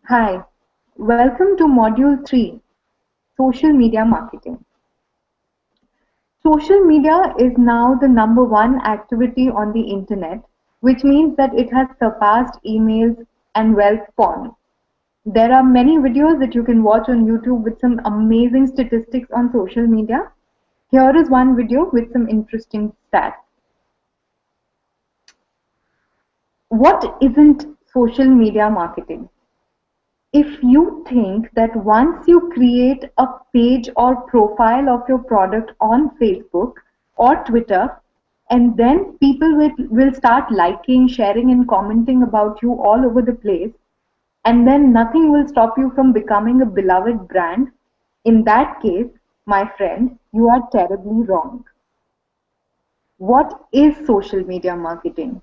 Hi, welcome to Module 3, Social Media Marketing. Social media is now the number one activity on the internet, which means that it has surpassed emails and wealth porn. There are many videos that you can watch on YouTube with some amazing statistics on social media. Here is one video with some interesting stats. What isn't social media marketing? If you think that once you create a page or profile of your product on Facebook or Twitter, and then people will start liking, sharing, and commenting about you all over the place, and then nothing will stop you from becoming a beloved brand, in that case, my friend, you are terribly wrong. What is social media marketing?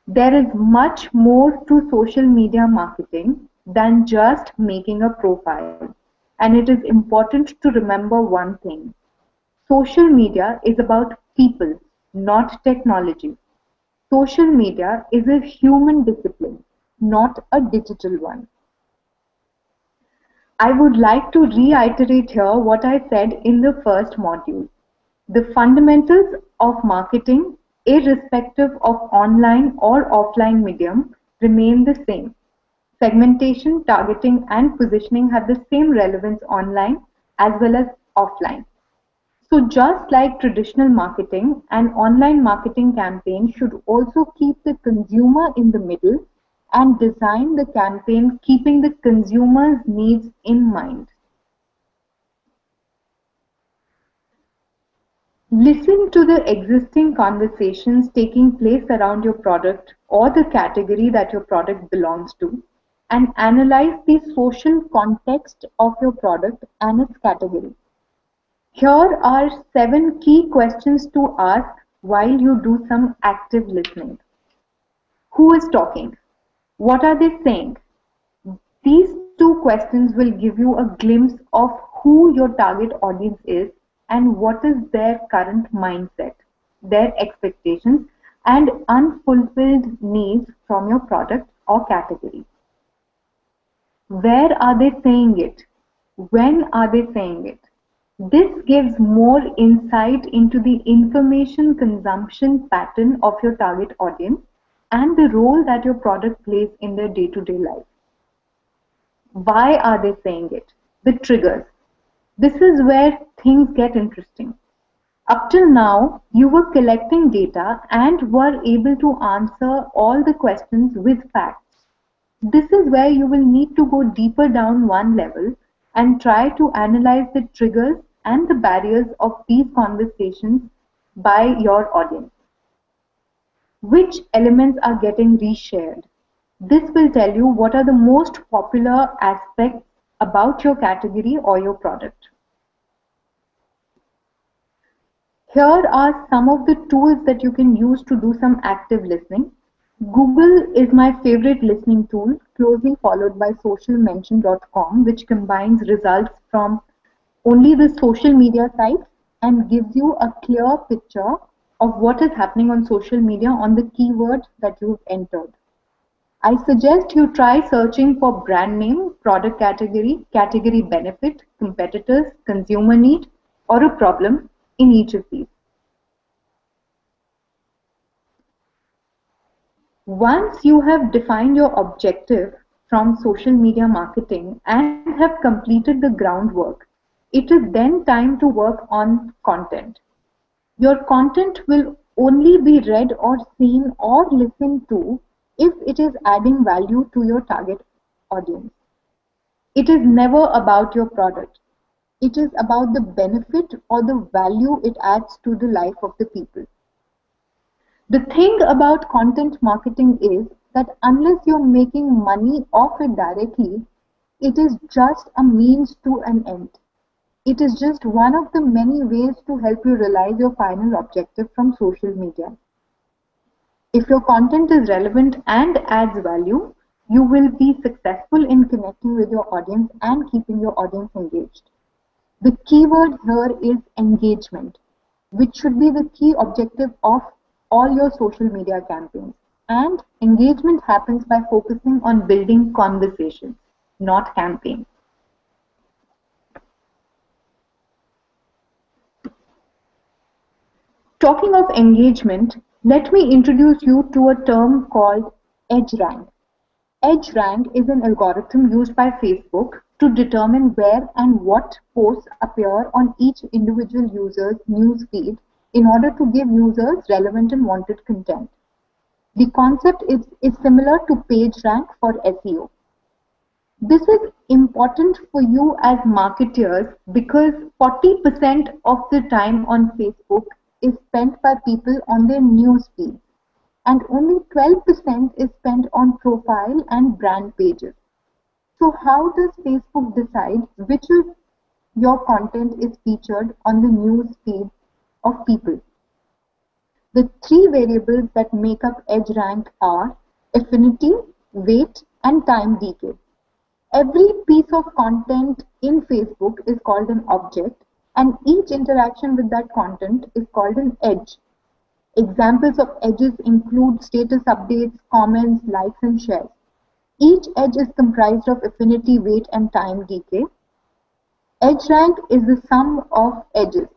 There is much more to social media marketing than just making a profile. And it is important to remember one thing. Social media is about people, not technology. Social media is a human discipline, not a digital one. I would like to reiterate here what I said in the first module. The fundamentals of marketing, irrespective of online or offline medium, remain the same. Segmentation, targeting, and positioning have the same relevance online as well as offline. So just like traditional marketing, an online marketing campaign should also keep the consumer in the middle and design the campaign keeping the consumer's needs in mind. Listen to the existing conversations taking place around your product or the category that your product belongs to, and analyze the social context of your product and its category. Here are 7 key questions to ask while you do some active listening. Who is talking? What are they saying? These 2 questions will give you a glimpse of who your target audience is and what is their current mindset, their expectations, and unfulfilled needs from your product or category. Where are they saying it? When are they saying it? This gives more insight into the information consumption pattern of your target audience and the role that your product plays in their day-to-day life. Why are they saying it? The triggers. This is where things get interesting. Up till now, you were collecting data and were able to answer all the questions with facts. This is where you will need to go deeper down one level and try to analyze the triggers and the barriers of these conversations by your audience. Which elements are getting reshared? This will tell you what are the most popular aspects about your category or your product. Here are some of the tools that you can use to do some active listening. Google is my favorite listening tool, closely followed by socialmention.com, which combines results from only the social media sites and gives you a clear picture of what is happening on social media on the keywords that you've entered. I suggest you try searching for brand name, product category, category benefit, competitors, consumer need, or a problem in each of these. Once you have defined your objective from social media marketing and have completed the groundwork, it is then time to work on content. Your content will only be read or seen or listened to if it is adding value to your target audience. It is never about your product. It is about the benefit or the value it adds to the life of the people. The thing about content marketing is that unless you're making money off it directly, it is just a means to an end. It is just one of the many ways to help you realize your final objective from social media. If your content is relevant and adds value, you will be successful in connecting with your audience and keeping your audience engaged. The keyword here is engagement, which should be the key objective of all your social media campaigns. And engagement happens by focusing on building conversations. not campaigns. Talking of engagement, let me introduce you to a term called EdgeRank. EdgeRank is an algorithm used by Facebook to determine where and what posts appear on each individual user's news feed in order to give users relevant and wanted content. The concept is similar to PageRank for SEO. This is important for you as marketers because 40% of the time on Facebook is spent by people on their news feed, and only 12% is spent on profile and brand pages. So how does Facebook decide which of your content is featured on the news feed of people? The three variables that make up EdgeRank are affinity, weight, and time decay. Every piece of content in Facebook is called an object, and each interaction with that content is called an edge. Examples of edges include status updates, comments, likes, and shares. Each edge is comprised of affinity, weight, and time decay. EdgeRank is the sum of edges.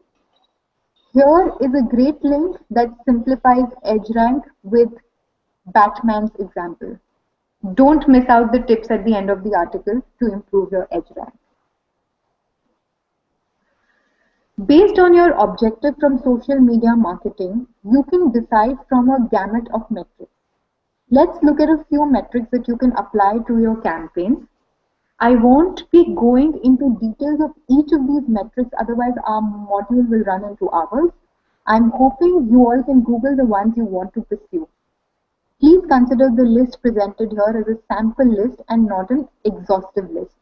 Here is a great link that simplifies EdgeRank with Batman's example. Don't miss out the tips at the end of the article to improve your EdgeRank. Based on your objective from social media marketing, you can decide from a gamut of metrics. Let's look at a few metrics that you can apply to your campaigns. I won't be going into details of each of these metrics, otherwise our module will run into hours. I'm hoping you all can Google the ones you want to pursue. Please consider the list presented here as a sample list and not an exhaustive list.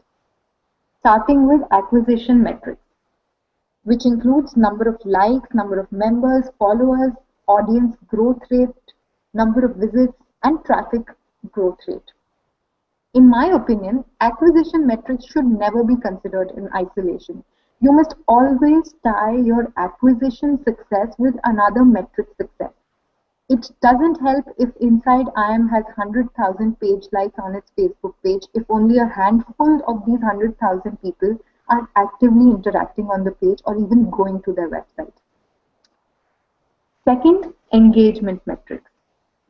Starting with acquisition metrics, which includes number of likes, number of members, followers, audience growth rate, number of visits, and traffic growth rate. In my opinion, acquisition metrics should never be considered in isolation. You must always tie your acquisition success with another metric success. It doesn't help if Inside IM has 100,000 page likes on its Facebook page if only a handful of these 100,000 people are actively interacting on the page or even going to their website. Second, engagement metrics.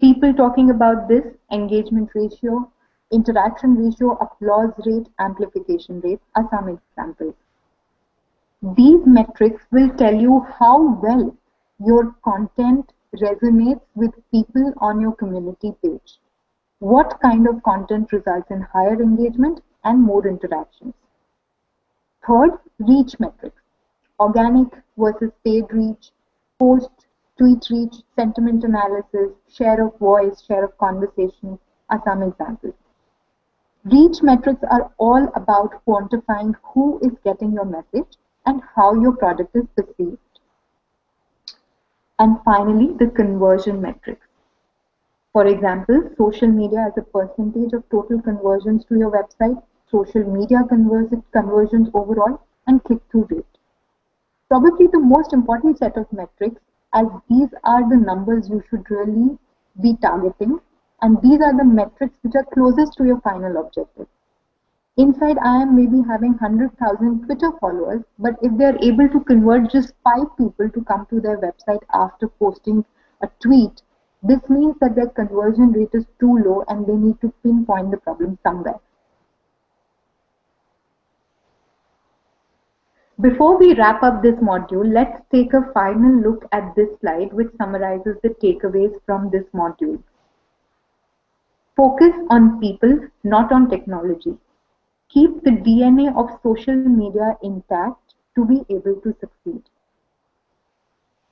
People talking about this: engagement ratio, interaction ratio, applause rate, amplification rate are some examples. These metrics will tell you how well your content resonates with people on your community page. What kind of content results in higher engagement and more interactions? Third, reach metrics. Organic versus paid reach, post, tweet reach, sentiment analysis, share of voice, share of conversation are some examples. Reach metrics are all about quantifying who is getting your message and how your product is perceived. And finally, the conversion metrics. For example, social media as a percentage of total conversions to your website, social media conversions overall, and click-through rate. Probably the most important set of metrics, as these are the numbers you should really be targeting, and these are the metrics which are closest to your final objective. Inside IM may be having 100,000 Twitter followers, but if they are able to convert just 5 people to come to their website after posting a tweet, this means that their conversion rate is too low and they need to pinpoint the problem somewhere. Before we wrap up this module, let's take a final look at this slide which summarizes the takeaways from this module. Focus on people, not on technology. Keep the DNA of social media intact to be able to succeed.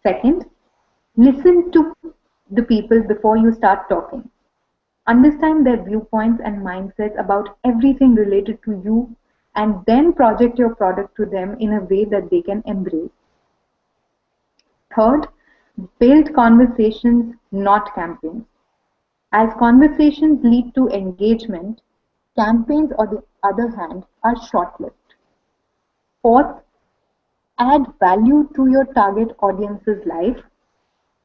Second, listen to the people before you start talking. Understand their viewpoints and mindsets about everything related to you, and then project your product to them in a way that they can embrace. Third, build conversations, not campaigns. As conversations lead to engagement, campaigns, on the other hand, are short-lived. Fourth, add value to your target audience's life,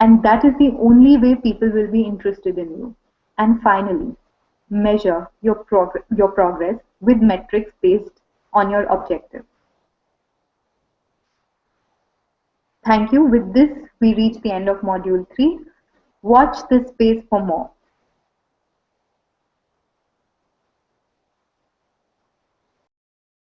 and that is the only way people will be interested in you. And finally, measure your progress with metrics based on your objective. Thank you. With this, we reach the end of module 3. Watch this space for more.